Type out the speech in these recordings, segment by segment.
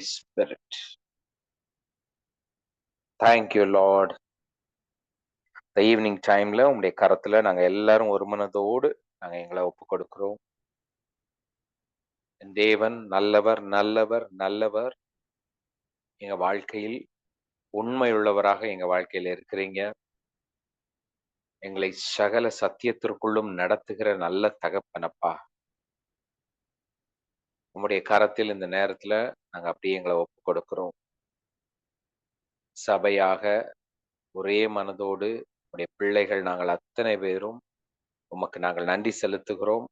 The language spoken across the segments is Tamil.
Spirit. Thank you, Lord. The evening timeல உங்களுடைய கரத்துல நாங்க எல்லாரும் ஒரு மனதோடு நாங்க எங்களை ஒப்பு கொடுக்கிறோம். தேவன் நல்லவர், நல்லவர், நல்லவர். எங்க வாழ்க்கையில் உண்மையுள்ளவராக எங்க வாழ்க்கையில இருக்கிறீங்க. எங்களை சகல சத்தியத்திற்குள்ளும் நடத்துகிற நல்ல தகப்பனப்பா. உங்களுடைய கரத்தில் இந்த நேரத்துல நாங்க அப்படியே எங்களை ஒப்பு கொடுக்கிறோம். சபையாக ஒரே மனதோடு உடைய பிள்ளைகள் நாங்கள் அத்தனை பேரும் உமக்கு நாங்கள் நன்றி செலுத்துகிறோம்.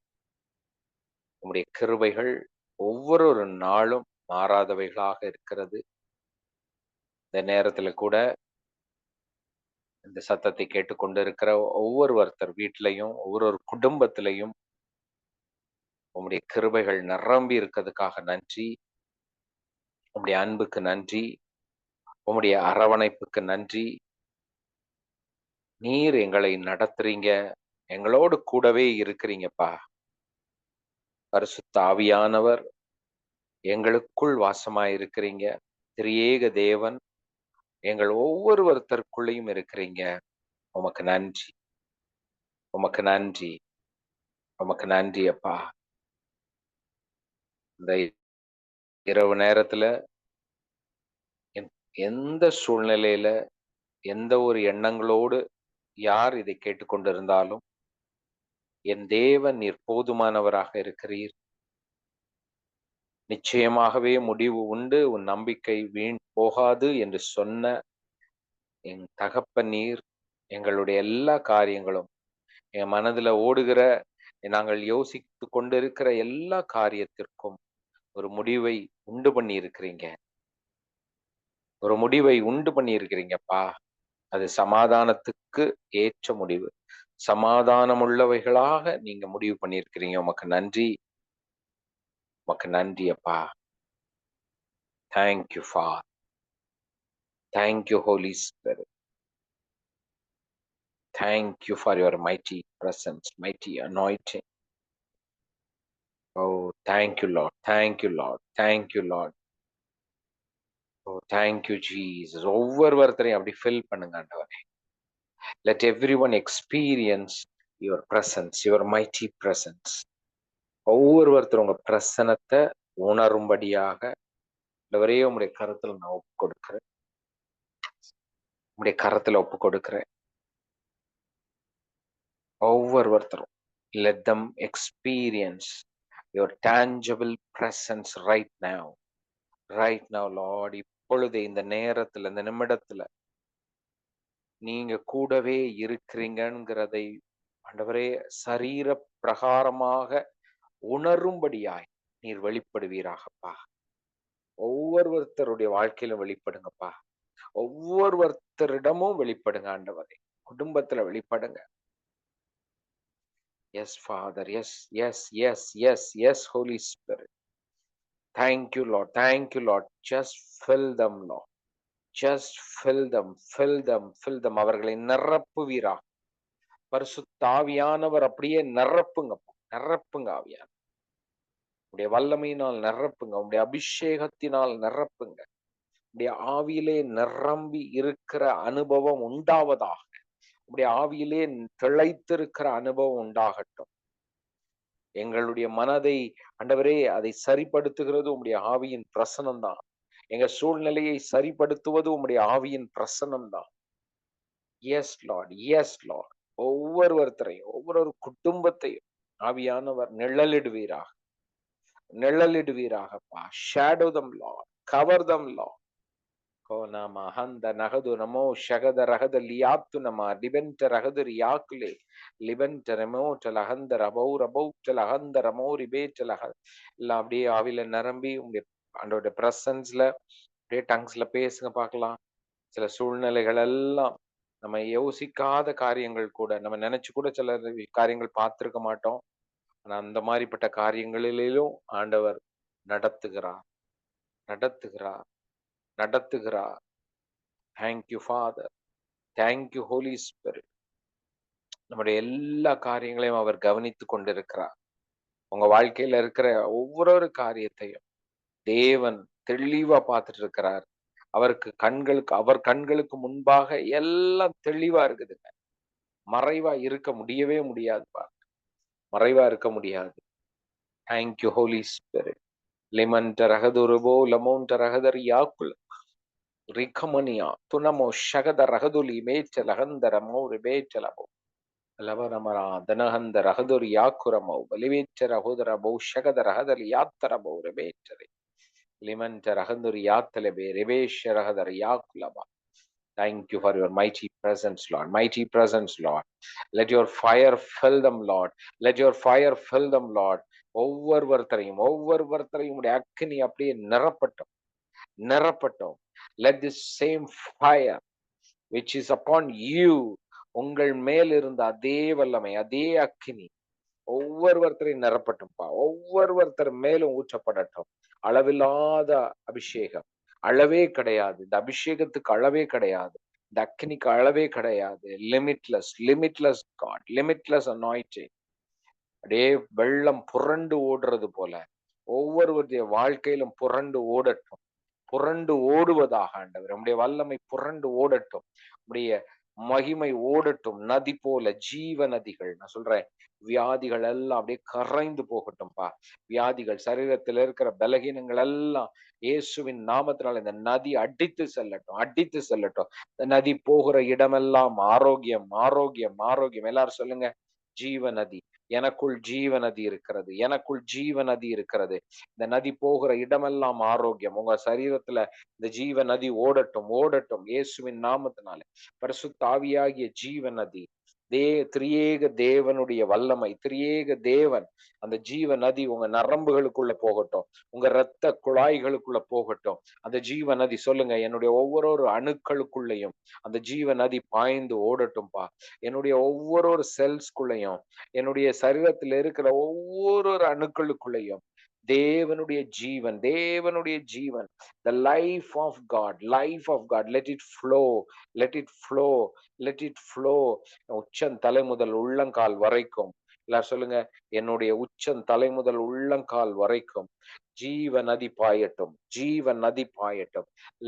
உம்முடைய கிருபைகள் ஒவ்வொரு நாளும் மாறாதவைகளாக இருக்கிறது. இந்த நேரத்துல கூட இந்த சத்தத்தை கேட்டுக்கொண்டிருக்கிற ஒவ்வொருத்தர் வீட்டிலையும் ஒவ்வொரு குடும்பத்திலையும் உம்முடைய கிருபைகள் நிரம்பி இருக்கிறதுக்காக நன்றி. உம்முடைய அன்புக்கு நன்றி. உம்முடைய அரவணைப்புக்கு நன்றி. நீர் எங்களை நடத்துறீங்க, எங்களோடு கூடவே இருக்கிறீங்கப்பா. பரிசுத்த ஆவியானவர் எங்களுக்குள் வாசமாயிருக்கிறீங்க. திரியேக தேவன் எங்கள் ஒவ்வொருத்தருக்குள்ளேயும் இருக்கிறீங்க. உமக்கு நன்றி, உமக்கு நன்றி, உமக்கு நன்றி அப்பா. இந்த இரவு நேரத்துல எந்த சூழ்நிலையில எந்த ஒரு எண்ணங்களோடு யார் இதை கேட்டுக்கொண்டிருந்தாலும் என் தேவன் நீர் போதுமானவராக இருக்கிறீர். நிச்சயமாகவே முடிவு உண்டு, உன் நம்பிக்கை வீண் போகாது என்று சொன்ன என் தகப்பன் நீர் எங்களுடைய எல்லா காரியங்களும் என் மனதுல ஓடுகிற நாங்கள் யோசித்து கொண்டிருக்கிற எல்லா காரியத்திற்கும் ஒரு முடிவை உண்டு பண்ணி இருக்கிறீங்க. ஒரு முடிவை உண்டு பண்ணி இருக்கிறீங்கப்பா. அது சமாதானத்துக்கு ஏற்ற முடிவு. சமாதானம் உள்ளவைகளாக நீங்க முடிவு பண்ணியிருக்கிறீங்க. உமக்கு நன்றி, உமக்கு நன்றி அப்பா. Thank you father. Thank you Holy spirit. Thank you for your mighty presence, mighty anointing. Oh, thank you, Lord. Thank you, Lord. Thank you, Lord. Oh, thank you, Jesus. ஒவ்வொருத்தரையும் அப்படி ஃபில் பண்ணுங்க ஆண்டவரே. Let everyone experience your presence, your mighty presence. ஒவ்வொருத்தரும் உங்க பிரசனத்தை உணரும்படியாக ஆண்டவரே உங்களுடைய கருத்துல நான் ஒப்பு கொடுக்கிறேன். உங்களுடைய கரத்துல ஒப்பு கொடுக்கிறேன். ஒவ்வொருத்தரும் let them experience your tangible presence right now. Right now, Lord. இப்பொழுது இந்த நேரத்துல இந்த நிமிடத்துல நீங்க கூடவே இருக்கிறீங்கிறதை ஆண்டவரே சரீர பிரகாரமாக உணரும்படியாய் நீர் வெளிப்படுவீராகப்பா. ஒவ்வொருத்தருடைய வாழ்க்கையிலும் வெளிப்படுங்கப்பா. ஒவ்வொருத்தரிடமும் வெளிப்படுங்க ஆண்டவரே. குடும்பத்துல வெளிப்படுங்க. Yes father. Yes yes yes yes yes Holi spirit. Thank you, Lord. Thank you, Lord. Just fill them, Lord. Just fill them, fill them, fill them. அவர்களை நிரப்புவீரா. பரிசுத்த ஆவியானவர் அப்படியே நிரப்புங்க, நிரப்புங்க ஆவியானவர். உடைய வல்லமையினால் நிரப்புங்க, உடைய அபிஷேகத்தினால் நிரப்புங்க. உடைய ஆவியிலே நிரம்பி இருக்கிற அனுபவம் உண்டாவதாக. உடைய ஆவியிலே திளைத்திருக்கிற அனுபவம் உண்டாகட்டும். எங்களுடைய மனதை ஆண்டவரே அதை சரிப்படுத்துகிறது உம்முடைய ஆவியின் பிரசனம் தான். எங்க சூழ்நிலையை சரிப்படுத்துவது உம்முடைய ஆவியின் பிரசனம் தான். Yes Lord, yes Lord. ஒவ்வொருத்தரையும் ஒவ்வொரு குடும்பத்தையும் ஆவியானவர் நிழலிடுவீராக, நிழலிடுவீராகப்பா. Shadow them Lord, cover them Lord. கோனாமா ஹந்த நகது நமோ ஷகத ரகத லியாத்து நம டிபென்ட ரகது ரியாக்குலே லிபென்ட ரெமோட்டல் அகந்த ரபௌ ரபௌட்டல் அகந்த ரமோ ரிபேட்டல் அக எல்லாம் அப்படியே ஆவில நிரம்பி உங்களுடைய அந்தோட பிரசன்ஸ்ல அப்படியே டங்ஸ்ல பேசுங்க பார்க்கலாம். சில சூழ்நிலைகள் எல்லாம் நம்ம யோசிக்காத காரியங்கள் கூட நம்ம நினைச்சு கூட சில காரியங்கள் பார்த்திருக்க மாட்டோம். ஆனா அந்த மாதிரிப்பட்ட காரியங்களிலும் ஆண்டவர் நடத்துகிறார், நடத்துகிறார், நடத்துகிறார். Thank you father. Thank you Holy Spirit. நம்முடைய எல்லா காரியங்களையும் அவர் கவனித்து கொண்டிருக்கிறார். உங்க வாழ்க்கையில இருக்கிற ஒவ்வொரு காரியத்தையும் தேவன் தெளிவா பார்த்துட்டு இருக்கிறார். அவர் கண்களுக்கு முன்பாக எல்லாம் தெளிவா இருக்குதுங்க. மறைவா இருக்க முடியவே முடியாதுப்பா. மறைவா இருக்க முடியாது. Thank you holy spirit. லிமன்ட ரகதுருபோ லமோன்ட ரகதர் யாக்குல ரிகமனியா துனமோ ஷகத ரகதுலி மேச்ச லகந்தரமோ ரிபேச்சலமோ லவரமரா தனஹந்த ரகதுர் யாக்குரமோ வலிவேச்ச ரகுதரபோ ஷகத ரகதல் யாத்தரமோ ரிபேச்சரே லிமன்ட ரகதுர் யாத்தலபே ரிபேஷ ரகதர் யாக்குலபா. Thank you for your mighty presence, Lord. Mighty presence, Lord. Let your fire fill them, Lord. Let your fire fill them, Lord. ஒவ்வொருத்தரையும் உடைய அக்கினி அப்படியே நிரப்பட்டும். Let this same fire which is upon you, உங்கள் மேல் இருந்த அதே வல்லமை, அதே அக்கினி ஒவ்வொருத்தரையும் நிரப்பட்டும்பா. ஒவ்வொருத்தர் மேலும் ஊற்றப்படட்டும். அளவில்லாத அபிஷேகம். அளவே கிடையாது. இந்த அபிஷேகத்துக்கு அளவே கிடையாது. இந்த அக்கினிக்கு அளவே கிடையாது. Limitless God, limitless anointing. அப்படியே வெள்ளம் புரண்டு ஓடுறது போல ஒவ்வொருவருடைய வாழ்க்கையிலும் புரண்டு ஓடுவதாக ஆண்டவர். நம்முடைய வல்லமை புரண்டு ஓடட்டும். நம்முடைய மகிமை ஓடட்டும். நதி போல ஜீவ நதிகள். நான் சொல்றேன், வியாதிகள் எல்லாம் அப்படியே கரைந்து போகட்டும்பா. வியாதிகள், சரீரத்தில் இருக்கிற பலகீனங்கள் எல்லாம் இயேசுவின் நாமத்தினால இந்த நதி அடித்து செல்லட்டும். இந்த நதி போகிற இடமெல்லாம் ஆரோக்கியம். எல்லாரும் சொல்லுங்க, ஜீவ நதி. எனக்குள் ஜீவ நதி இருக்கிறது. இந்த நதி போகிற இடமெல்லாம் ஆரோக்கியம். உங்க சரீரத்துல இந்த ஜீவ நதி ஓடட்டும் இயேசுவின் நாமத்தினாலே. பரிசுத்த ஆவியாகிய ஜீவ நதி, திரியேக தேவனுடைய வல்லமை, திரியேக தேவன் அந்த ஜீவ நதி உங்க நரம்புகளுக்குள்ள போகட்டும், உங்க இரத்த குழாய்களுக்குள்ள போகட்டும். அந்த ஜீவ நதி சொல்லுங்க, என்னுடைய ஒவ்வொரு அணுக்களுக்குள்ளேயும் அந்த ஜீவ நதி பாய்ந்து ஓடட்டும்பா. என்னுடைய ஒவ்வொரு செல்ஸ்குள்ளேயும், என்னுடைய சரீரத்தில் இருக்கிற ஒவ்வொரு அணுக்களுக்குள்ளேயும் தேவனுடைய ஜீவன், the life of God, let it flow. உச்சம் தலை முதல் உள்ளங்கால் வரைக்கும். எல்லாரும் சொல்லுங்க, என்னுடைய உச்சம் தலை முதல் உள்ளங்கால் வரைக்கும் ஜீவ நதி பாயட்டும்.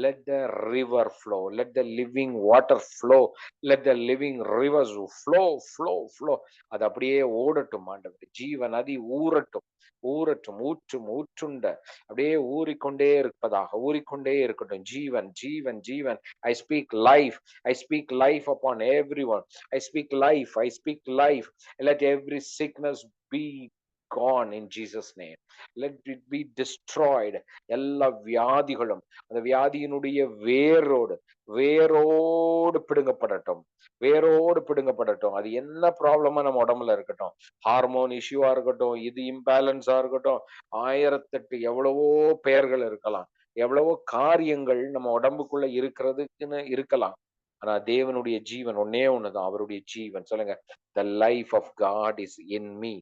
Let the river flow, let the living water flow, let the living rivers flow. அது அப்படியே ஓடட்டும் ஆண்டவரே. ஜீவ நதி ஊறட்டும். ஊற்றுண்ட அப்படியே ஊறிக்கொண்டே இருக்கட்டும். ஜீவன். I speak life upon everyone. I speak life. Let every sickness be gone in Jesus name. Let it be destroyed. எல்லா வியாதிகளும் அந்த வியாதியினுடைய வேரோடு பிடுங்கப்படட்டும். அது என்ன ப்ராப்ளமா நம்ம உடம்புல இருக்கட்டும், ஹார்மோன் இஷ்யூவா இருக்கட்டும், இது இம்பேலன்ஸா இருக்கட்டும், 1008 எவ்வளவோ பெயர்கள் இருக்கலாம், எவ்வளவோ காரியங்கள் நம்ம உடம்புக்குள்ள இருக்கிறதுக்குன்னு இருக்கலாம். ஆனா தேவனுடைய ஜீவன் ஒன்னே ஒண்ணுதான், அவருடைய ஜீவன். சொல்லுங்க, the life of God is in me.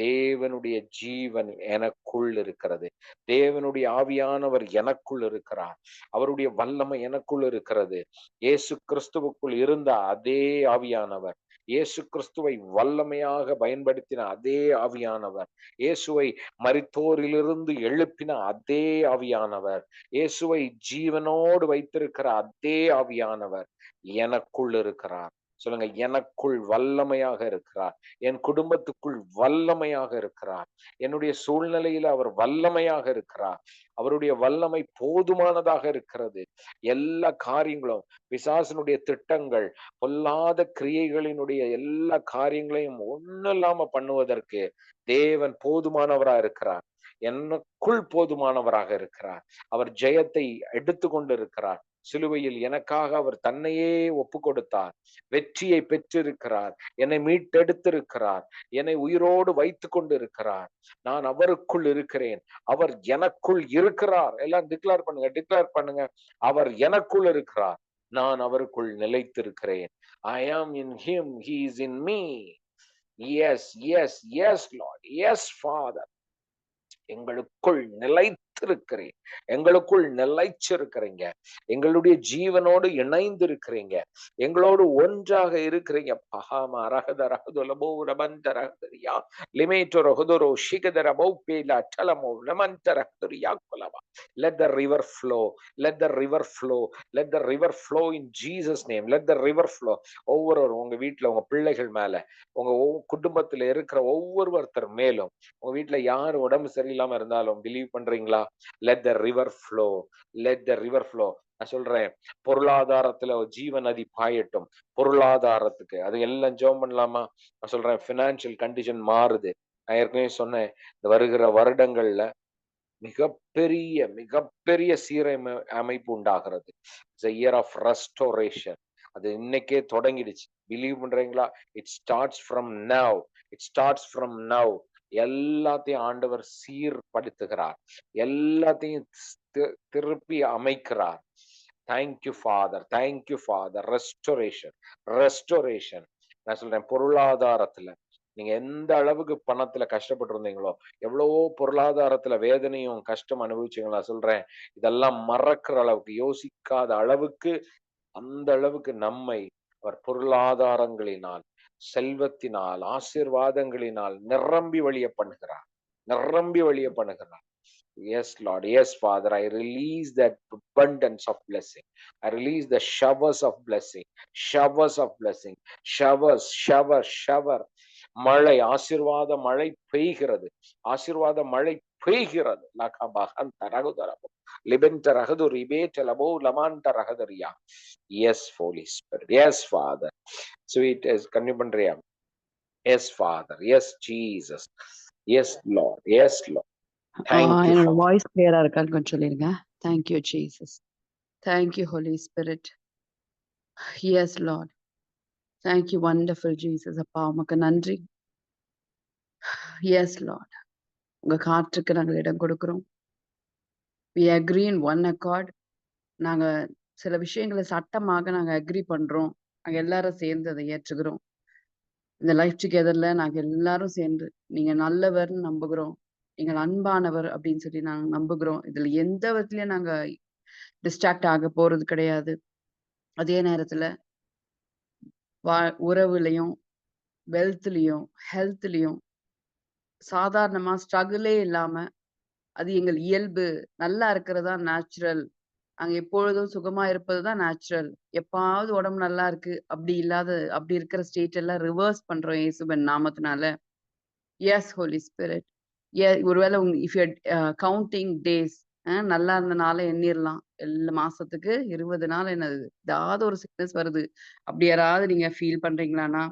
தேவனுடைய ஜீவன் எனக்குள் இருக்கிறது. தேவனுடைய ஆவியானவர் எனக்குள் இருக்கிறார். அவருடைய வல்லமை எனக்குள் இருக்கிறது. இயேசு கிறிஸ்துவுக்குள் இருந்த அதே ஆவியானவர், இயேசு கிறிஸ்துவை வல்லமையாக பயன்படுத்தின அதே ஆவியானவர், இயேசுவை மரித்தோரிலிருந்து எழுப்பின அதே ஆவியானவர், இயேசுவை ஜீவனோடு வைத்திருக்கிற அதே ஆவியானவர் எனக்குள் இருக்கிறார். சொல்லுங்க, எனக்குள் வல்லமையாக இருக்கிறார். என் குடும்பத்துக்குள் வல்லமையாக இருக்கிறார். என்னுடைய சூழ்நிலையில அவர் வல்லமையாக இருக்கிறார். அவருடைய வல்லமை போதுமானதாக இருக்கிறது. எல்லா காரியங்களும், பிசாசனுடைய திட்டங்கள், பொல்லாத கிரியைகளினுடைய எல்லா காரியங்களையும் ஒன்னும் இல்லாம பண்ணுவதற்கு தேவன் போதுமானவராக இருக்கிறார். எனக்குள் போதுமானவராக இருக்கிறார். அவர் ஜெயத்தை எடுத்து கொண்டு இருக்கிறார். சிலுவையில் எனக்காக அவர் தன்னையே ஒப்பு கொடுத்தார். வெற்றியை பெற்றிருக்கிறார். என்னை மீட்டெடுத்திருக்கிறார். என்னை உயிரோடு வைத்துக் கொண்டு இருக்கிறார். நான் அவருக்குள் இருக்கிறேன். அவர் எனக்குள் இருக்கிறார். எல்லாம் டிக்ளேர் பண்ணுங்க. அவர் எனக்குள் இருக்கிறார். நான் அவருக்குள் நிலைத்திருக்கிறேன். I am in him, he is in me. Yes Lord, yes Father. எங்களுக்குள் நிலைத்திருக்கிறீர், எங்களுக்குள் நிலைச்சிருக்கிறீங்க, எங்களுடைய ஜீவனோடு இணைந்து இருக்கிறீங்க, எங்களோடு ஒன்றாக இருக்கிறீங்க. Bahama ரகத ரகதுலபோ ரபந்த ரகதரியா லிமேட்டோ ரகதுரோ ஷிகதர பௌபேலா டலமோ லமந்த ரகதரியா குலவா. Let the river flow. Let the river flow. Let the river flow in Jesus name. Let the river flow. ஒவ்வொரு உங்க வீட்டுல உங்க பிள்ளைகள் மேல, உங்க குடும்பத்துல இருக்கிற ஒவ்வொருத்தர் மேலும், உங்க வீட்டுல யார் உடம்பு சரியில்லாம இருந்தாலும் பிலீவ் பண்றீங்களா? Let the river flow. Let the river flow. நான் சொல்றேன், பொருளாதாரத்துல ஜீவ நதி பாயட்டும். பொருளாதாரத்துக்கு அது எல்லாம் ஜெபம் பண்ணலாமா? நான் சொல்றேன், பினான்சியல் கண்டிஷன் மாறுது. நான் ஏற்கனவே சொன்னேன், இந்த வருகிற வருடங்கள்ல மிகப்பெரிய மிகப்பெரிய அமைப்பு உண்டாகிறது. It's a year of restoration. அது இன்னைக்கே தொடங்கிடுச்சு. பிலீவ் பண்றீங்களா? It starts from now. It starts from now. எல்லாத்தையும் ஆண்டவர் சீர்படுத்துகிறார், எல்லாத்தையும் திருப்பி அமைக்கிறார். Thank you father, thank you father. Restoration, restoration. நான் சொல்றேன், பொருளாதாரத்துல நீங்க எந்த அளவுக்கு பணத்துல கஷ்டப்பட்டு இருந்தீங்களோ, எவ்வளவோ பொருளாதாரத்துல வேதனையும் கஷ்டம் அனுபவிச்சீங்களா, சொல்றேன், இதெல்லாம் மறக்கிற அளவுக்கு, யோசிக்காத அளவுக்கு, அந்த அளவுக்கு நம்மை அவர் பொருளாதாரங்களினால், செல்வத்தினால், ஆசீர்வாதங்களினால் நிரம்பி வழிய பண்ணுகிறார், நிரம்பி வழிய பண்ணுகிறார். Yes, Lord. Yes, Father. I release that abundance of blessing. I release the showers of blessing. Showers of blessing. Showers, shower, shower. மழை, ஆசீர்வாத மழை பெய்கிறது, ஆசீர்வாத மழை பெய்கிறது. Yes, Holy Spirit. Yes, Father. Sweet is continue பண்றியா? Yes, Father. Yes, Jesus. Yes, Lord. Yes, Lord. என்னோட வாய்ஸ் கிளியரா இருக்கான்னு கொஞ்சம் சொல்லிருங்க. Thank you, Jesus. Thank you, Holy Spirit. Yes, Lord. Thank you, wonderful Jesus. அப்பா உமக்கு நன்றி. Yes, Lord. உங்க காற்றுக்கு நாங்கள் இடம் கொடுக்கிறோம். We agree in one accord. நாங்க சில விஷயங்களை சட்டமாக நாங்க அக்ரி பண்றோம். நாங்க எல்லாரும் சேர்ந்து அதை ஏற்றுக்கிறோம். இந்த லைஃப் டுகெதர்ல நாங்க எல்லாரும் சேர்ந்து நீங்க நல்லவர்னு நம்புகிறோம், நீங்கள் அன்பானவர் அப்படின்னு சொல்லி நாங்க நம்புகிறோம். இதுல எந்த விதத்துலயும் நாங்க டிஸ்ட்ராக்ட் ஆக போறது கிடையாது. அதே நேரத்துல உறவுலையும், வெல்த்லயும், ஹெல்த்லயும் சாதாரணமா ஸ்ட்ரகிளே இல்லாம, அது எங்கள் இயல்பு, நல்லா இருக்கிறதா நேச்சுரல், நாங்க எப்பொழுதும் சுகமா இருப்பதுதான் நேச்சுரல், எப்பாவது உடம்பு நல்லா இருக்கு அப்படி இல்லாத, அப்படி இருக்கிற ஸ்டேட் எல்லாம் ரிவர்ஸ் பண்றோம் இயேசுவின் நாமத்தினால. Yes Holi Spirit. ஒருவேளை இஃப் யூ கவுண்டிங் டேஸ், நல்லா இருந்த நாளை எண்ணிரலாம். எல்லா மாசத்துக்கு 20 நாள் என்னது ஏதாவது ஒரு சிக்னஸ் வருது, அப்படி யாராவது நீங்க ஃபீல் பண்றீங்களான்னா,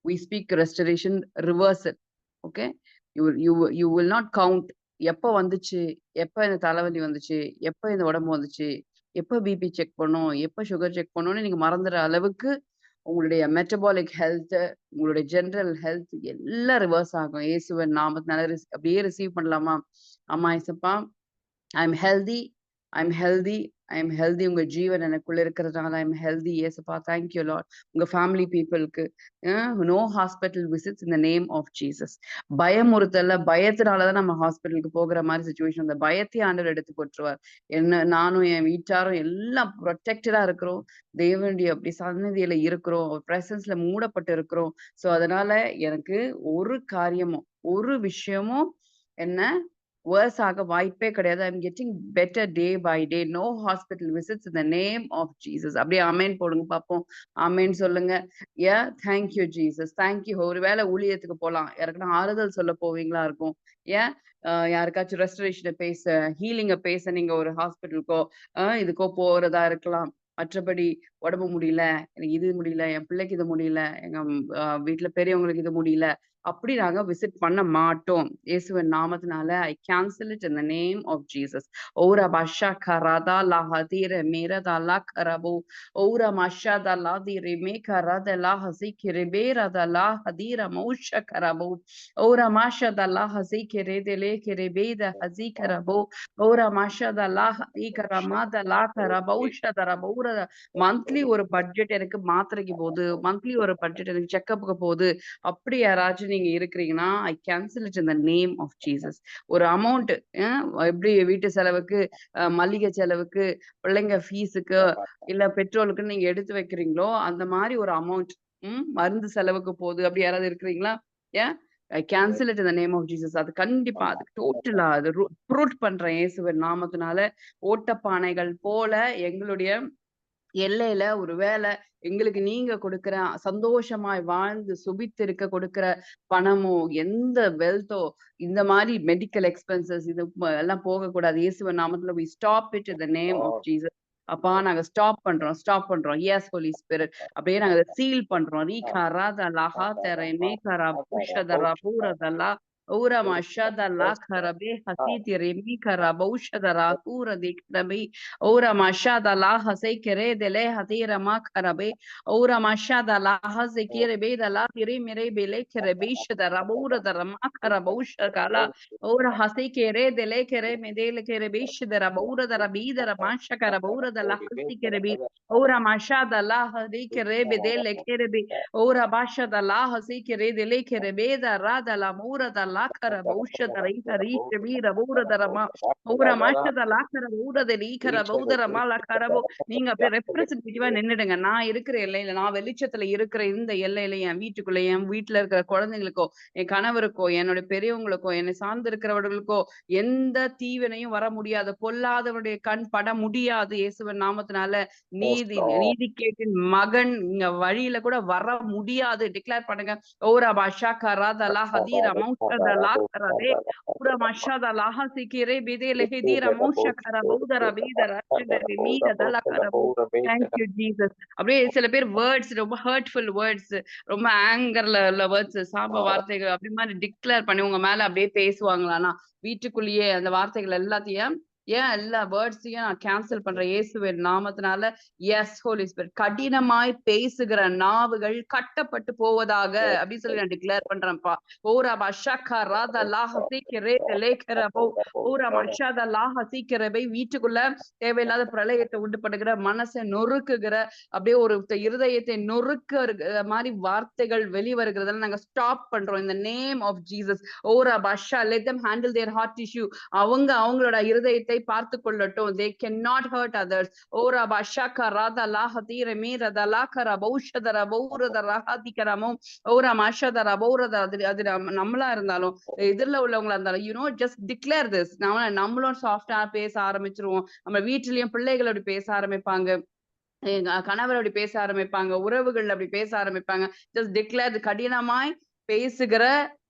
we speak restoration reversal. Okay, you will not count எப்ப வந்துச்சு, எப்ப இந்த தலைவலி வந்துச்சு, எப்ப இந்த உடம்பு வந்துச்சு, எப்ப பிபி செக் பண்ணும், எப்ப சுகர் செக் பண்ணணும்னு நீங்க மறந்துற அளவுக்கு உங்களுடைய மெட்டபாலிக் ஹெல்த், உங்களுடைய ஜெனரல் ஹெல்த் எல்லாம் ரிவர்ஸ் ஆகும் இயேசுவின் நாமத்தினால. அப்படியே ரிசீவ் பண்ணலாமா? ஆமா ஏசப்பா, I am healthy, I am healthy, I am healthy. உங்க ஜீவன் எனக்குள்ள இருக்கிறதுனால ஐ எம் ஹெல்தி. ஏசப்பா தேங்க்யூ லார்ட். உங்க ஃபேமிலி பீப்புளுக்கு no hospital visits in the name of Jesus. பயமுறுத்தல, பயத்தினாலதான் நம்ம ஹாஸ்பிட்டலுக்கு போகிற மாதிரி சுச்சுவேஷன். அந்த பயத்தை ஆண்டவர் எடுத்து போட்டுருவார். என்ன, நானும் என் வீட்டாரும் எல்லாம் ப்ரொடெக்டடா இருக்கிறோம், தேவனுடைய அப்படி சன்னதியில இருக்கிறோம், பிரசன்ஸ்ல மூடப்பட்டு இருக்கிறோம். சோ அதனால எனக்கு ஒரு காரியமும், ஒரு விஷயமும் என்ன worse ஆக வாய்ப்பே கிடையாது. I am getting better day by day. No hospital visits in the name of Jesus. அப்படியே ஆமேன் போடுங்க பார்ப்போம். ஆமேன் சொல்லுங்க. Ya thank you Jesus, thank you. ஒருவேளை ஊழியத்துக்கு போலாம், யாருக்குன்னா ஆறுதல் சொல்ல போவீங்களா இருக்கும். ஏன் யாருக்காச்சும் ரெஸ்டரேஷனை பேச, ஹீலிங்க பேச நீங்க ஒரு ஹாஸ்பிட்டலுக்கோ இதுக்கோ போறதா இருக்கலாம். மற்றபடி உடம்பு முடியல, எனக்கு இது முடியல, என் பிள்ளைக்கு இது முடியல, எங்க வீட்டுல பெரியவங்களுக்கு இது முடியல, அப்படி நாங்க விசிட் பண்ண மாட்டோம் இயேசுவின் நாமத்தினால. I cancel it in the name of Jesus. ஓரா பாஷா கராதா லாஹதீர மேரதா லா கரபோ ஓரா மஷா தா லாதீர மே கராத லா ஹசி கிரபே ரதா லா ஹதீர மௌஷ கரபோ ஓரா மாஷா தா லா ஹசி கிரேதே லே கிரபே த ஹசி கரபோ ஓரா மாஷா தா லா ஹி கரமா த லா கரபௌஷ தரபோ. மந்த்லி ஒரு பட்ஜெட் எனக்கு மாத்திரைக்கு போகுது, மந்த்லி ஒரு பட்ஜெட் எனக்கு செக்கப்புக்கு போகுது, அப்படி யாராச்சும் நீங்க இருக்கிறீங்கன்னா, I cancel it in the name of Jesus. ஒரு அமௌண்ட் எப்படி வீட்டு செலவுக்கு, மளிகை செலவுக்கு, பிள்ளைங்க ஃபீஸுக்கு, இல்ல பெட்ரோலுக்குன்னு நீங்க எடுத்து வைக்கிறீங்களோ, அந்த மாரி ஒரு அமௌண்ட் மருந்து செலவுக்கு போகுது. அப்படி யாராவது இருக்கிறீங்களா? ஏன்? I cancel it in the name of Jesus. அது கண்டிப்பா, அது டோட்டலா அது உப்ரூட் பண்றேன் இயேசுவின் நாமத்தினால. ஓட்டப்பானைகள் போல எங்களுடைய எல்லையில ஒரு வேளை எங்களுக்கு நீங்க கொடுக்கிற சந்தோஷமாய் வாழ்ந்து சுபித்திருக்க கொடுக்கிற பணமோ, எந்த வெல்த்தோ, இந்த மாரி மெடிக்கல் எக்ஸ்பென்சஸ் இது எல்லாம் போகக்கூடாது. இயேசுவின் நாமத்துல we stop it in the name of Jesus. அப்பா நாங்க ஸ்டாப் பண்றோம், ஸ்டாப் பண்றோம். Yes Holi Spirit. அப்படியே நாங்க அத சீல் பண்றோம். ரீகா ராதா லஹா தெரை மேகரா பூஷதரா பூரதலா ஊரா மஷதலா கரபே ஹசீதி ரெமி கரா பௌஷதரா கூர திக்ரபே Ora mashada la hase kere dele hatira ma karabe. Ora mashada la hase kere be da la piri mere bele kere bish da rabura da rama karabusha kala. Ora hase kere dele kere me dele kere bish da rabura da rabi da ramasha karabura da la hase kere be. Ora mashada la hase kere be dele kere be. Ora basha da la hase kere dele kere be da ra da la mura da la karabusha da rita rish be rabura da rama. Ora mashada la karabura da rikara பௌதரமா லக்கரபோ. நீங்க அப்படியே ரெப்ரசன்டேட்டிவா நின்னுடுங்க. நான் இருக்கிற எல்லையில, நான் வெளிச்சத்துல இருக்கிற இந்த எல்லையில என் வீட்டுக்குள்ள, என் வீட்டுல இருக்கிற குழந்தைங்களுக்கோ, என் கணவருக்கோ, என்னுடைய பெரியவங்களுக்கோ, என்னை சார்ந்து இருக்கிறவர்களுக்கோ எந்த தீவினையும் வர முடியாது. பொல்லாதவருடைய கண் பட முடியாது. இயேசுவின் நாமத்தினால நீதி கேட்டின் மகன் இங்க வழியில கூட வர முடியாது. டிக்ளேர் பண்ணுங்க. ஓரா பாஷா கராதலா ஹதீரா மௌஷதலா கரதே ஊரா மஷாதலா ஹசிகிரே பிதேலே ஹிதீரா மௌஷகர பௌதரா பீதரா தேங்க்யூ ஜீசஸ். அப்படியே சில பேர் வேர்ட்ஸ் ரொம்ப ஹர்ட்ஃபுல் வேர்ட்ஸ், ரொம்ப ஆங்கர்ல உள்ள வேர்ட்ஸ், சாப வார்த்தைகள் அப்படி மாதிரி டிக்ளேர் பண்ணி உங்க மேல அப்படியே பேசுவாங்களான்னா, வீட்டுக்குள்ளேயே அந்த வார்த்தைகள் எல்லாத்தையும் எல்லா வேர்ட்ஸையும் நான் கேன்சல் பண்றேன் இயேசுவின் நாமத்தினால. Yes Holi spirit. கடினமாய் பேசுகிற நாவுகள் கட்டப்பட்டு போவதாக அப்படின்னு சொல்லி நான் டிக்ளேர் பண்றேன்ப்பா. ஓரா பஷக்கா ராதா லாஹ சீக்கிரே லேக்கரபோ ஓரா மஷாதா லாஹ சீக்கிரபை. வீட்டுக்குள்ள தேவையில்லாத பிரளயத்தை உண்டு பண்ணுகிற, மனசை நொறுக்குகிற, அப்படியே ஒரு இருதயத்தை நொறுக்க மாதிரி வார்த்தைகள் வெளிவருகிறதெல்லாம் நாங்க ஸ்டாப் பண்றோம் இந்த நேம் ஆஃப் ஜீசஸ். ஓரா பஷா let them handle their heart tissue. அவங்களோட இருதயத்தை பார்த்து கொள்ளட்டும். they cannot hurt others. ஓரா பஷாக்கா ராதா லாஹதீர மீரதா லாக்கரா பௌஷதரா பௌரதரா ஹதிகரமோ ஓரா மஷதரா பௌரதா. அது நம்மளா இருந்தாலும் எதிரில் உள்ளவங்களா இருந்தாலும் ஜஸ்ட் டிக்ளேர் திஸ். நம்மளும் சாஃப்டா பேச ஆரம்பிச்சிருவோம். நம்ம வீட்டிலயும் பிள்ளைகள் அப்படி பேச ஆரம்பிப்பாங்க, கணவர் அப்படி பேச ஆரம்பிப்பாங்க, உறவுகள் அப்படி பேச ஆரம்பிப்பாங்க. Just declare. கடினமாய் பேசுகிற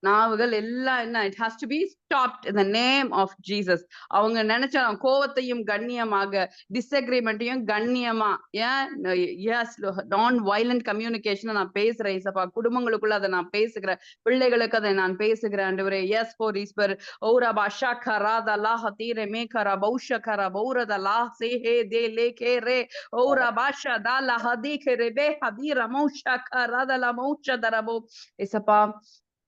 நாவுகள் எல்லாம் என்ன, it has to be stopped in the name of Jesus. அவங்க நினைச்சா கோவத்தையும் கண்ணியமாக, டிஸ்அக்ரிமெண்ட்டையும் கண்ணியமா, எஸ் நான் வயலண்ட் கம்யூனிகேஷன் நான் பேசுறேன் இசப்பா. குடும்பங்களுக்குள்ள அதை நான் பேசுகிறேன், பிள்ளைகளுக்கு அதை நான் பேசுகிறேன் ஆண்டவரே. எஸ் ஃபோர் ஈஸ்வர் ஓரா பாஷா கராதா லாஹ தீரே மேகரா பௌஷ கரா பௌரதா லா சே ஹே தே லே கே ரே ஓரா பாஷா தா லா ஹதி கே ரே பே ஹதீரா மௌஷா கராதா லா மௌஷ தரபோ. இசப்பா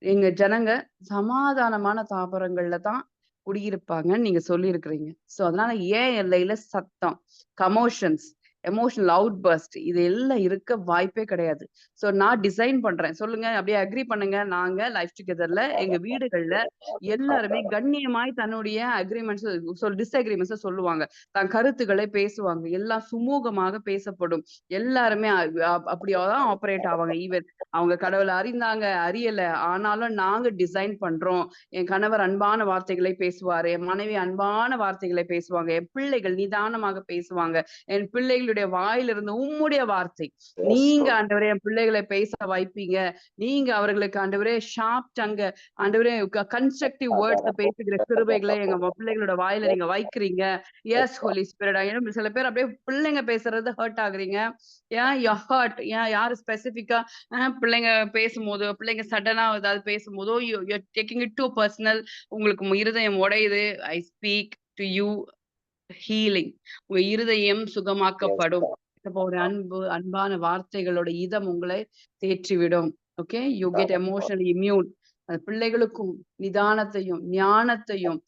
எங்க ஜனங்க சமாதானமான தாபரங்கள்ல தான் குடியிருப்பாங்கன்னு நீங்க சொல்லி இருக்கிறீங்க. சோ அதனால ஏன் எல்லையில சத்தம், கமோஷன்ஸ், எமோஷனல் அவுட் பர்ஸ்ட் இது எல்லாம் இருக்க வாய்ப்பே கிடையாது. சோ நான் டிசைன் பண்றேன். சொல்லுங்க, அப்படியே அக்ரி பண்ணுங்க. நாங்க லைஃப் டுகெதர்ல எங்க வீடுகள்ல எல்லாருமே கண்ணியமாய் தன்னுடைய அக்ரிமெண்ட்ஸ் டிஸ்அக்ரிமெண்ட்ஸ் சொல்லுவாங்க, தன் கருத்துக்களை பேசுவாங்க, எல்லாம் சுமூகமாக பேசப்படும். எல்லாருமே அப்படியாதான் ஆப்ரேட் ஆவாங்க. ஈவன் அவங்க கடவுளை அறிந்தாங்க அறியல, ஆனாலும் நாங்க டிசைன் பண்றோம். என் கணவர் அன்பான வார்த்தைகளை பேசுவாரு, என் மனைவி அன்பான வார்த்தைகளை பேசுவாங்க, என் பிள்ளைகள் நிதானமாக பேசுவாங்க. என் பிள்ளைகளுடைய வாயிலிருந்து உம்முடைய வார்த்தை, நீங்க ஆண்டவரே என் பிள்ளைகளை பேச வைப்பீங்க. நீங்க அவர்களுக்கு ஆண்டவரே ஷார்ப் டங்க, ஆண்டவரே கன்ஸ்ட்ரக்டிவ் வேர்ட்ஸ் பேசுகிற கிருபைகளை எங்க பிள்ளைகளோட வாயில நீங்க வைக்கிறீங்க. Yes Holi Spirit. சில பேர் அப்படியே பிள்ளைங்க பேசுறது ஹர்ட் ஆகுறீங்க. ஹர்ட் யாரு ஸ்பெசிபிக்கா பிள்ளைங்க பேசும்போதோ, பிள்ளைங்க சடனா ஏதாவது பேசும்போதோ டேக்கிங் இட் டூ பர்சனல், உங்களுக்கு இருதயம் உடையுது. I speak to you healing. உங்க இருதயம் சுகமாக்கப்படும். ஒரு அன்பான வார்த்தைகளோட இதம் உங்களை தேற்றிவிடும். Okay, you get emotionally immune. பிள்ளைகளுக்கும் நிதானத்தையும் ஞானத்தையும்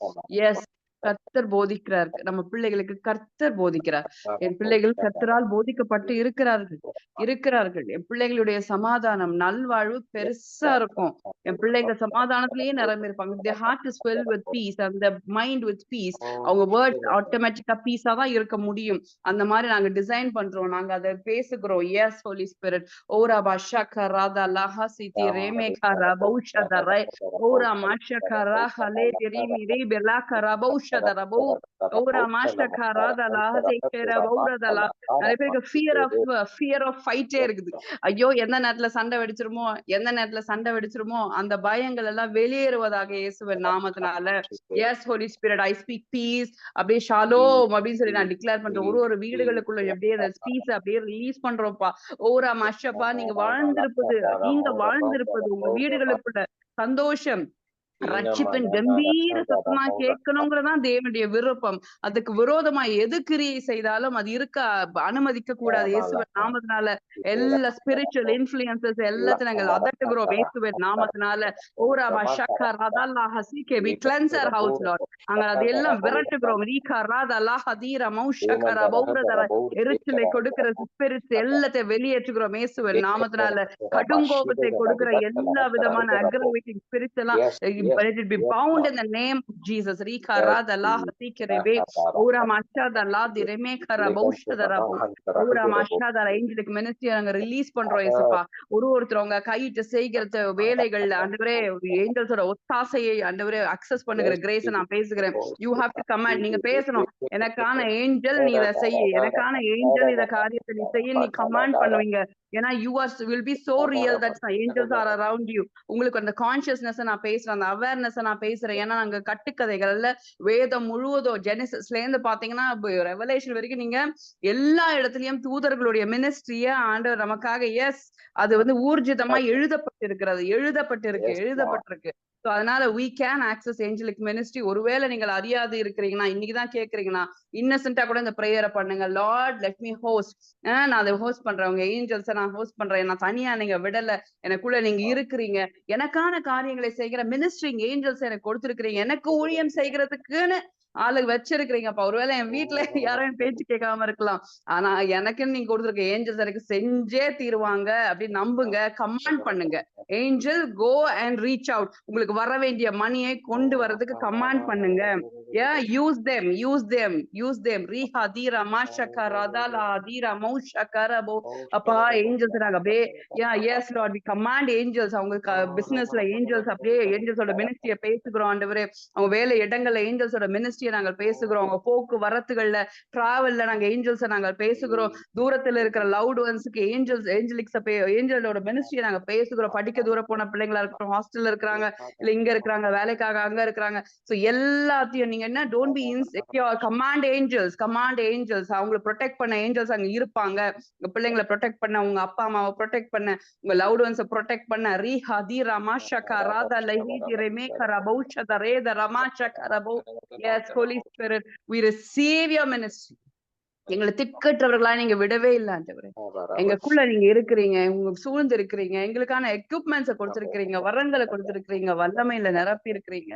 எஸ் கர்த்தர் போதிக்கிறார். நம்ம பிள்ளைகளுக்கு கர்த்தர் போதிக்கிறார். என் பிள்ளைகள் கர்த்தரால் போதிக்கப்பட்டு இருக்கிறார்கள். என் பிள்ளைகளுடைய சமாதானம், நல்வாழ்வு பெருசா இருக்கும். என் பிள்ளைங்க சமாதானத்திலேயே நிரம்பி இருப்பாங்க. their heart is filled with peace and their mind with peace. அவங்க வேர்ட்ஸ் ஆட்டோமேட்டிக்கா பீஸா தான் இருக்க முடியும். அந்த மாதிரி நாங்க டிசைன் பண்றோம். நாங்க அதை பேசுகிறோம். Yes Holi spirit. ஓரா பாஷா ராதா லாஹா சித்தி ரேமேகா ரபௌஷதரை ஓரா மாஷா ராஹலே திரிமி ரீபெலா கரபௌஷதரபௌ ஓரா மாஷா ராதா லாஹா தேக்கேரா பௌரதலா. நிறைய பேருக்கு ஃபியர் ஆஃப் ஃபைட்டே இருக்குது. ஐயோ எந்த நேரத்துல சண்டை வெடிச்சிருமோ அந்த பயங்கள் எல்லாம் வெளியேறுவதாக இயேசுவின் நாமத்தினால. Yes Holi Spirit, I speak peace. அப்படியே ஷாலோம் அப்படின்னு சொல்லி நான் டிக்ளேர் பண்றேன். ஒரு வீடுகளுக்குள்ள எப்படியே அந்த பீஸ் அப்படியே ரிலீஸ் பண்றோம்ப்பா. ஓரா மஷப்பா, நீங்க வாழ்ந்திருப்பது உங்க வீடுகளுக்குள்ள சந்தோஷம், ரட்சிப்பின் கம்பீர சத்தமா கேட்கணுங்கிறதான் தேவனுடைய விருப்பம். அதுக்கு விரோதமா எது கிரியை செய்தாலும் அது இருக்க அனுமதிக்க கூடாது. இயேசுவின் நாமத்தினால எல்லா ஸ்பிரிச்சுவல் இன்ஃபுளுசஸ் எல்லாத்தையும் நாங்கள் அதட்டுகிறோம் இயேசுவின் நாமத்தினால. ஓரா பஷக்கா ரதல்லா ஹசிகே we cleanse our house Lord. நாங்கள் அதெல்லாம் விரட்டுகிறோம். ரீகா ரதல்லா ஹதீரா மௌஷகரா பௌரதர எரிச்சலை கொடுக்கிற ஸ்பிரிட்ஸ் எல்லாத்தையும் வெளியேற்றுகிறோம் இயேசுவின் நாமத்தினால. கடுங்கோபத்தை கொடுக்கிற எல்லா விதமான அக்ரவேட்டிங் ஸ்பிரிட்ஸ் எல்லாம் let it be bound in the name of Jesus. Rika rada la hasikerebe ora mashada la direme kara baushadara ora mashada angelic ministry நாங்க ரிலீஸ் பண்றோம் இயேசுப்பா. ஒருத்தரவங்க கையிட்டு செய்கிற வேலைகள்ல ஆண்டவரே ஏஞ்சல்ஸோட ஒத்தாசையை ஆண்டவரே அக்சஸ் பண்ணுகிற கிரேஸ் நான் பேசுகிறேன். You have du command. நீங்க பேசணும், எனக்கான ஏஞ்சல் நீ இதை செய்ய, எனக்கான ஏஞ்சல் இத காரியத்தை நீ செய்ய, நீ கமாண்ட் பண்ணுவீங்க. ஏன்னா you are will be so real that angels are around you. உங்களுக்கு அந்த கான்சியஸ்னஸ் நான் பேசுறேன், அந்த அவேர்னஸ் நான் பேசுறேன். ஏன்னா நாங்க கட்டுக்கதைகள்ல வேதம் முழுவதும் ஜெனசிஸ்ல இருந்து பாத்தீங்கன்னா ரெவலேஷன் வரைக்கும் நீங்க எல்லா இடத்துலயும் தூதர்களுடைய மினிஸ்ட்ரிய ஆண்டவர் நமக்காக எஸ் அது ஊர்ஜிதமா எழுதப்பட்டிருக்கு. So அதனால we can access angelic ministry. ஒருவேளை நீங்கள் அறியாது இருக்கிறீங்கன்னா, இன்னைக்குதான் கேக்குறீங்கன்னா, இன்னசென்ட்டா கூட இந்த பிரேயரை பண்ணுங்க. Lord let me host. நான் அதை ஹோஸ்ட் பண்றேன், உங்க ஏஞ்சல்ஸை நான் ஹோஸ்ட் பண்றேன். நான் தனியா நீங்க விடல, எனக்குள்ள நீங்க இருக்கிறீங்க. எனக்கான காரியங்களை செய்கிற மினிஸ்ட்ரிங் ஏஞ்சல்ஸ் எனக்கு கொடுத்திருக்கிறீங்க. எனக்கு ஊழியம் செய்கிறதுக்குன்னு ஆளுங்க வச்சிருக்கிறீங்கப்பா. ஒருவேளை என் வீட்டுல யாரும் என் பேச்சு கேட்காம இருக்கலாம், ஆனா எனக்குன்னு நீங்க கொடுத்துருக்க ஏஞ்சல்ஸ் எனக்கு செஞ்சே தீருவாங்க அப்படின்னு நம்புங்க. கமாண்ட் பண்ணுங்க. Angel go and reach out. உங்களுக்கு வர வேண்டிய மணியை கொண்டு வர்றதுக்கு கமாண்ட் பண்ணுங்க. யூஸ் தேம் ரீஹா தீரா மாஷக்கா ரதாலா தீரா மௌஷக்கரபோ. அப்பா ஏஞ்சல்ஸ் நாங்க அப்படியே yes Lord we command angels. அவங்க பிசினஸ்ல ஏஞ்சல்ஸ் அப்படியே ஏஞ்சல்ஸோட மினிஸ்ட்ரியை பேசுகிறோம் ஆண்டவரே. அவங்க வேலை இடங்கள்ல ஏஞ்சல்ஸோட மினிஸ்ட்ரியை நாங்கள் பேசுகிறோம். அவங்க போக்குவரத்துகள்ல டிராவல்ல நாங்க ஏஞ்சல்ஸை நாங்கள் பேசுகிறோம். தூரத்துல இருக்கிற லவுட் ஒன்ஸுக்கு ஏஞ்சலோட மினிஸ்ட்ரியை நாங்க பேசுகிறோம். படிக்க தூரம் போன பிள்ளைங்களா இருக்கட்டும், ஹாஸ்டல்ல இருக்கிறாங்க, இல்ல இங்க இருக்கிறாங்க, வேலைக்காக அங்க இருக்கிறாங்க. சோ எல்லாத்தையும் நீங்க என்ன don't be insecure. Command angels. அவங்களை ப்ரொடெக்ட் பண்ண ஏஞ்சல்ஸ் அங்க இருப்பாங்க. உங்க பிள்ளைங்களை ப்ரொடெக்ட் பண்ண, உங்க அப்பா அம்மாவை ப்ரொடெக்ட் பண்ண, உங்க லவுட் ஒன்ஸை ப்ரொடெக்ட் பண்ண. ரீஹா தி ரமாஷகா ராதா லைஹி ரெமேகா ரபௌஷத ரேத ரமாஷகா ரபௌ. Yes Holi spirit, we receive your ministry. எங்களை திக்கற்றவர்களா நீங்க விடவே இல்லை ஆண்டவரே. எங்களுக்குள்ள நீங்க இருக்கிறீங்க, உங்க சூழ்ந்து இருக்கிறீங்க, எங்களுக்கான எக்யூப்மெண்ட்ஸை கொடுத்திருக்கிறீங்க, வரங்களை கொடுத்திருக்கிறீங்க, வல்லமையில நிரப்பி இருக்கிறீங்க.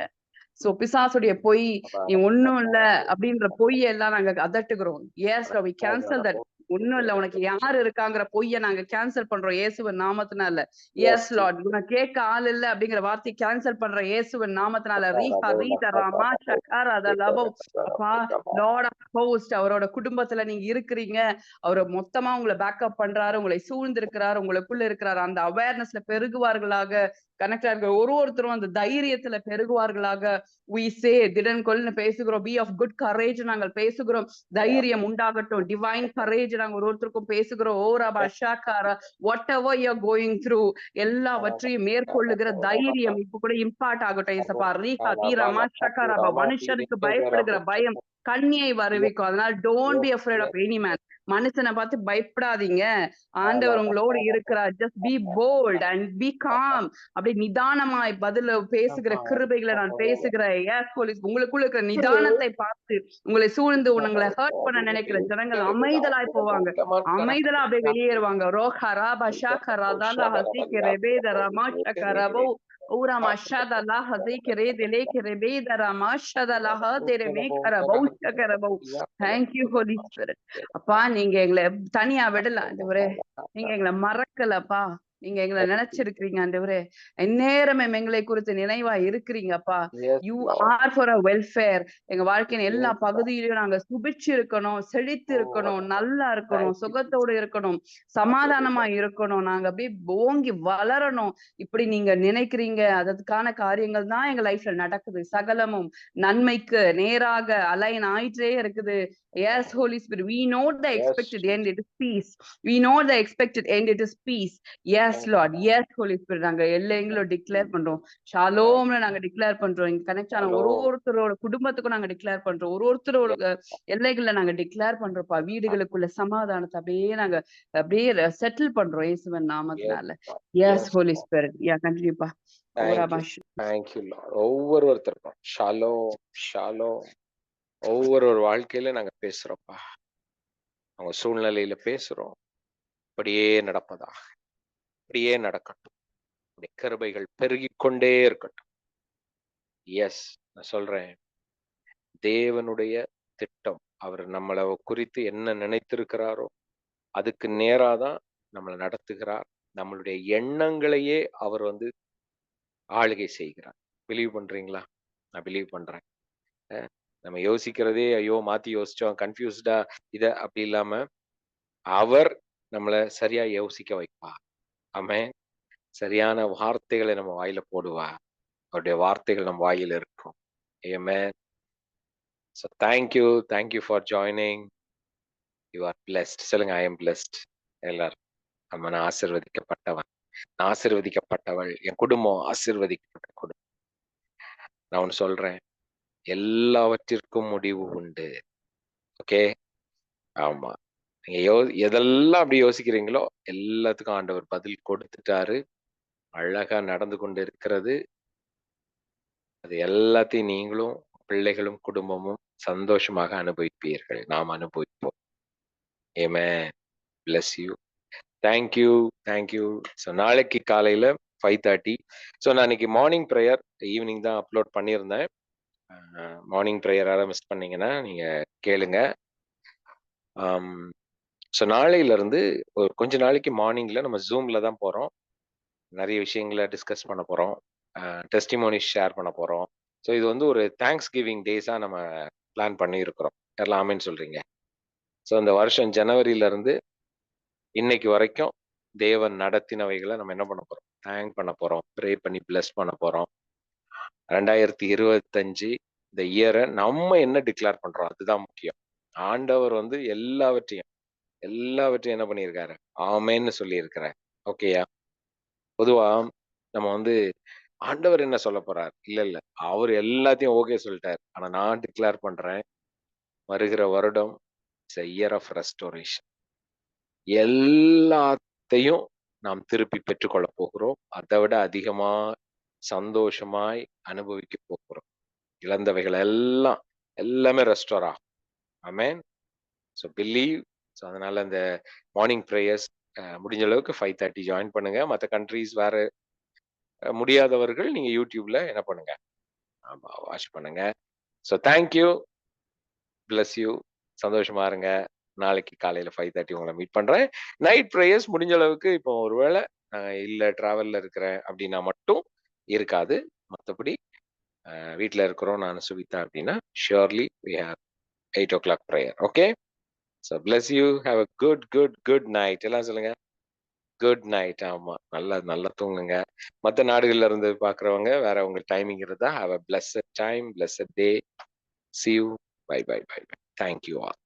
சோ பிசாசுடைய பொய், நீ ஒண்ணும் இல்ல அப்படின்ற பொய்ய எல்லாம் நாங்க அதட்டுகிறோம். Yes we cancel that. ஒண்ணும் இல்ல, உனக்கு யாரு இருக்காங்கிற பொய்ய நாங்க கேன்சல் பண்றோம் இயேசுவின் நாமத்தினால. எஸ் லார்ட், உனக்கு கேட்க ஆள் இல்ல அப்படிங்கிற வார்த்தையை கேன்சல் பண்றோம் இயேசுவின் நாமத்தினால. ரீஹா ரீதா ராமா ஷக்கர் அதலபோ. அப்பா லார்ட் ஆஃப் ஹோஸ்ட், அவரோட குடும்பத்துல நீங்க இருக்கிறீங்க. அவரை மொத்தமா உங்களை பேக்கப் பண்றாரு, உங்களை சூழ்ந்து இருக்கிறாரு, உங்களுக்குள்ள இருக்கிறாரு. அந்த அவேர்னஸ்ல பெருகுவார்களாக, கனெக்டா இருக்கிற ஒருத்தரும் அந்த தைரியத்துல பெருகுவார்களாக. we say திடன்கொள்னு பேசுகிறோம். be of good courage நாங்கள் பேசுகிறோம். தைரியம் உண்டாகட்டும். டிவைன் கரேஜ் நாங்க ஒருத்தருக்கும் பேசுகிறோம். ஓரா பாஷாக்காரா whatever you're going through எல்லாவற்றையும் மேற்கொள்ளுகிற தைரியம் இப்ப கூட இம்பார்ட் ஆகட்டும் இயேசப்பா. ரீகா தீரா மாஷாக்காரா. மனுஷருக்கு பயப்படுகிற பயம் கண்ணியை வருவிக்கும். அதனால don't be afraid of any man. மனுஷனை பார்த்து பயப்படாதீங்க, ஆண்டவர் உங்களோடு இருக்கிறார். Just be bold and be calm. அப்படி நிதானமாய் பதில பேசுகிற கிருபைகளை நான் பேசுகிறேன். உங்களுக்குள்ள இருக்கிற நிதானத்தை பார்த்து உங்களை சூழ்ந்து உங்களை ஹர்ட் பண்ண நினைக்கிற ஜனங்கள் அமைதலாய் போவாங்க, அமைதலா அப்படியே வெளியேறுவாங்க. ரோஹா ராபா ஷாக்கா ராதாலா ஹசிகே ரெபேத Rama ஷக்கரபோ Ora mashada laha zekere dele kerebe dara mashada laha tereme karabau shakarabau. Thank you, Holy Spirit. அப்பா நீங்க எங்களை தனியா விடல ஆண்டவரே. நீங்க எங்களை மறக்கலப்பா. நீங்க எங்களை நினைச்சிருக்கிறீங்க ஆண்டவரே. எந்நேரமே எங்களை குறித்து நினைவா இருக்கிறீங்கப்பா. You are for a welfare. எங்க வாழ்க்கையின் எல்லா பகுதியிலும் நாங்க சுபிச்சு இருக்கணும், செழித்து இருக்கணும், நல்லா இருக்கணும், சுகத்தோடு இருக்கணும், சமாதானமா இருக்கணும், நாங்க அப்படியே ஓங்கி வளரணும். இப்படி நீங்க நினைக்கிறீங்க. அதற்கான காரியங்கள் தான் எங்க லைஃப்ல நடக்குது. சகலமும் நன்மைக்கு நேராக அலைன் ஆயிட்டே இருக்குது. Yes, Holy Spirit, we know the expected end, it is peace. We know the expected end, it is peace. Yes, Lord. Yes, Holy Spirit. நாங்க எல்லைங்களும் டிக்ளேர் பண்றோம். ஷாலோம்ல நாங்க டிக்ளேர் பண்றோம். இங்க கனெக்ட் ஆன ஒருத்தரோட குடும்பத்துக்கும் நாங்க டிக்ளேர் பண்றோம். ஒருத்தரோட எல்லைகளை நாங்க டிக்ளேர் பண்றோம்ப்பா. வீடுகளுக்குள்ள சமாதானத்தை அப்படியே செட்டில் பண்றோம் இயேசுவின் நாமத்தினால. Yes, Holy Spirit. Yeah, continue பா. Thank you, Lord. ஒவ்வொருத்தருக்கும் ஷாலோ ஒவ்வொரு வாழ்க்கையில நாங்க பேசுறோம்ப்பா. அவங்க சூழ்நிலையில பேசுறோம். அப்படியே நடப்பதா, அப்படியே நடக்கட்டும். கிருபைகள் பெருகிக் கொண்டே இருக்கட்டும். எஸ், நான் சொல்றேன், தேவனுடைய திட்டம், அவர் நம்மளை குறித்து என்ன நினைத்திருக்கிறாரோ அதுக்கு நேராதான் நம்மளை நடத்துகிறார். நம்மளுடைய எண்ணங்களையே அவர் ஆளுகை செய்கிறார். பிலீவ் பண்றீங்களா? நான் பிலீவ் பண்றேன். நம்ம யோசிக்கிறதே ஐயோ மாத்தி யோசிச்சோம், கன்ஃபியூஸ்டா இத அப்படி இல்லாம அவர் நம்மளை சரியா யோசிக்க வைப்பார். ஆமென். சரியான வார்த்தைகளை நம்ம வாயில போடுவார். அவருடைய வார்த்தைகள் நம்ம வாயில இருக்கும். ஆமென். So thank you for joining. You are blessed. சொல்லுங்க, I am blessed. எல்லாரும் நான் ஆசீர்வதிக்கப்பட்டவன், நான் ஆசீர்வதிக்கப்பட்டவள், என் குடும்பம் ஆசீர்வதிக்கப்பட்ட குடும்பம். நான் ஒன்று சொல்றேன், எல்லாவற்றிற்கும் முடிவு உண்டு. ஓகே, ஆமா. நீங்க எதெல்லாம் அப்படி யோசிக்கிறீங்களோ எல்லாத்துக்கும் ஆண்டவர் பதில் கொடுத்துட்டாரு. அழகா நடந்து கொண்டு இருக்கிறது. அது எல்லாத்தையும் நீங்களும் பிள்ளைகளும் குடும்பமும் சந்தோஷமாக அனுபவிப்பீர்கள். நாம் அனுபவிப்போம். ஆமென். bless you. thank you. So நாளைக்கு காலையில 5:30. ஸோ நான் இன்னைக்கு மார்னிங் ப்ரேயர் ஈவினிங் தான் அப்லோட் பண்ணியிருந்தேன். மார்னிங் ப்ரேயர் யாராவது மிஸ் பண்ணீங்கன்னா நீங்க கேளுங்க. ஸோ நாளையிலேருந்து ஒரு கொஞ்ச நாளைக்கு மார்னிங்கில் நம்ம ஜூமில் தான் போகிறோம். நிறைய விஷயங்களை டிஸ்கஸ் பண்ண போகிறோம். டெஸ்டிமோனிஸ் ஷேர் பண்ண போகிறோம். ஸோ இது ஒரு தேங்க்ஸ் கிவிங் டேஸாக நம்ம பிளான் பண்ணியிருக்கிறோம். எல்லாமேன்னு சொல்கிறீங்க. ஸோ இந்த வருஷம் ஜனவரியிலேருந்து இன்னைக்கு வரைக்கும் தேவன் நடத்தினவைகளை நம்ம என்ன பண்ண போகிறோம்? தேங்க் பண்ண போகிறோம், ப்ரே பண்ணி பிளஸ் பண்ண போகிறோம். 2025 இந்த இயரை நம்ம என்ன டிக்ளேர் பண்ணுறோம் அதுதான் முக்கியம். ஆண்டவர் எல்லாவற்றையும் என்ன பண்ணியிருக்காரு? ஆமேன்னு சொல்லியிருக்கிறார். ஓகேயா? பொதுவா நம்ம ஆண்டவர் என்ன சொல்ல போறார்? இல்ல அவர் எல்லாத்தையும் ஓகே சொல்லிட்டார். ஆனா நான் டிக்ளேர் பண்றேன், வருகிற வருடம் இயர் ஆஃப் ரெஸ்டோரேஷன். எல்லாத்தையும் நாம் திருப்பி பெற்றுக்கொள்ள போகிறோம். அதை விட அதிகமா சந்தோஷமாய் அனுபவிக்க போகிறோம். இழந்தவைகள் எல்லாமே ரெஸ்டோர் ஆகும். ஆமென். So believe. ஸோ அதனால இந்த மார்னிங் ப்ரேயர்ஸ் முடிஞ்ச அளவுக்கு 5:30 ஜாயின் பண்ணுங்க. மற்ற கண்ட்ரீஸ் வேற முடியாதவர்கள் நீங்க யூடியூப்ல என்ன பண்ணுங்க, வாட்ச் பண்ணுங்க. ஸோ தேங்க்யூ, பிளஸ் யூ, சந்தோஷமா இருங்க. நாளைக்கு காலையில 5:30 உங்களை மீட் பண்றேன். நைட் ப்ரேயர்ஸ் முடிஞ்ச அளவுக்கு இப்போ ஒருவேளை இல்ல டிராவல்ல இருக்கிறேன் அப்படின்னா மட்டும் இருக்காது. மற்றபடி வீட்டில் இருக்கிறோம் நான் சுவிதா அப்படின்னா surely we have 8 o'clock prayer. Okay, so bless you, have a good night. எல்லாம் சொல்லுங்க, குட் நைட். ஆமா, நல்லா தூங்குங்க. மற்ற நாடுகள்ல இருந்து பாக்குறவங்க வேற உங்க டைமிங் இருந்தா have a blessed time, blessed day. See you. Bye. Thank you all.